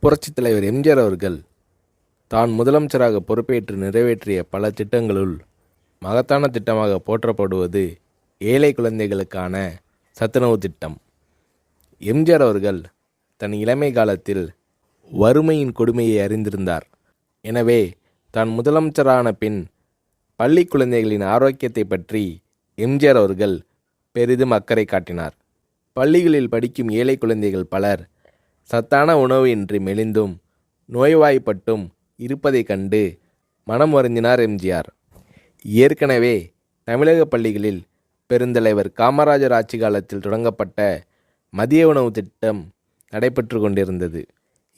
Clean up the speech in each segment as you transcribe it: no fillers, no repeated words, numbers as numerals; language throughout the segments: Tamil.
புரட்சித் தலைவர் எம்ஜிஆர் அவர்கள் தான் முதலமைச்சராக பொறுப்பேற்று நிறைவேற்றிய பல திட்டங்களுள் மகத்தான திட்டமாக போற்றப்படுவது ஏழை குழந்தைகளுக்கான சத்துணவு திட்டம். எம்ஜிஆர் அவர்கள் தன் இளமை காலத்தில் வறுமையின் கொடுமையை அறிந்திருந்தார். எனவே தான் முதலமைச்சரான பின் பள்ளி குழந்தைகளின் ஆரோக்கியத்தை பற்றி எம்ஜிஆர் அவர்கள் பெரிதும் அக்கறை காட்டினார். பள்ளிகளில் படிக்கும் ஏழை குழந்தைகள் பலர் சத்தான உணவு இன்றி மெலிந்தும் நோய்வாய்ப்பட்டும் இருப்பதைக் கண்டு மனம் வருந்தினார் எம்ஜிஆர். ஏற்கனவே தமிழக பள்ளிகளில் பெருந்தலைவர் காமராஜர் ஆட்சி காலத்தில் தொடங்கப்பட்ட மதிய உணவு திட்டம் நடைபெற்று கொண்டிருந்தது.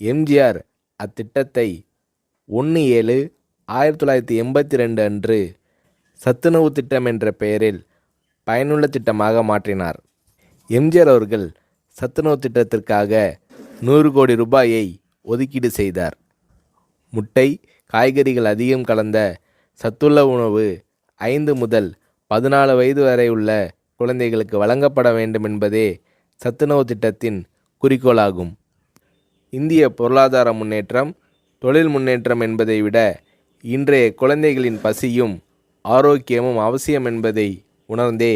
எம்ஜிஆர் அத்திட்டத்தை 1/7/1982 அன்று சத்துணவு திட்டம் என்ற பெயரில் பயனுள்ள திட்டமாக மாற்றினார். எம்ஜிஆர் அவர்கள் சத்துணவு திட்டத்திற்காக 100 கோடி ரூபாயை ஒதுக்கீடு செய்தார். முட்டை, காய்கறிகள் அதிகம் கலந்த சத்துள்ள உணவு 5 முதல் 14 வயது வரை உள்ள குழந்தைகளுக்கு வழங்கப்பட வேண்டும் என்பதே சத்துணவு திட்டத்தின் குறிக்கோளாகும். இந்திய பொருளாதார முன்னேற்றம், தொழில் முன்னேற்றம் என்பதை விட இன்றைய குழந்தைகளின் பசியும் ஆரோக்கியமும் அவசியம் என்பதை உணர்ந்தே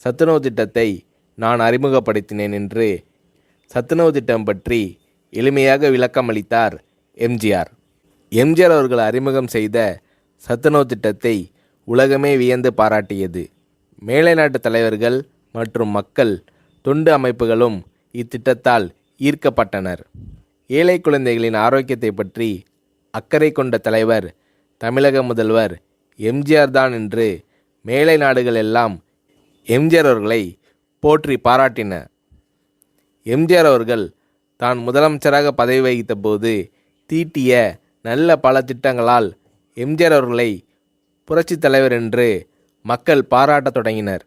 சத்துணவு திட்டத்தை நான் அறிமுகப்படுத்தினேன் என்று சத்துணவு திட்டம் பற்றி எளிமையாக விளக்கமளித்தார் எம்ஜிஆர். எம்ஜிஆர் அவர்கள் அறிமுகம் செய்த சத்துணவு திட்டத்தை உலகமே வியந்து பாராட்டியது. மேலை நாட்டு தலைவர்கள் மற்றும் மக்கள் தொண்டு அமைப்புகளும் இத்திட்டத்தால் ஈர்க்கப்பட்டனர். ஏழை குழந்தைகளின் ஆரோக்கியத்தை பற்றி அக்கறை கொண்ட தலைவர் தமிழக முதல்வர் எம்ஜிஆர் தான் என்று மேலை நாடுகள் எல்லாம் எம்ஜிஆர் அவர்களை போற்றி பாராட்டின. எம்ஜிஆர் அவர்கள் தான் முதலமைச்சராக பதவி வகித்த போது தீட்டிய நல்ல பல திட்டங்களால் எம்ஜிஆர் அவர்களை புரட்சித் தலைவர் என்று மக்கள் பாராட்டத் தொடங்கினர்.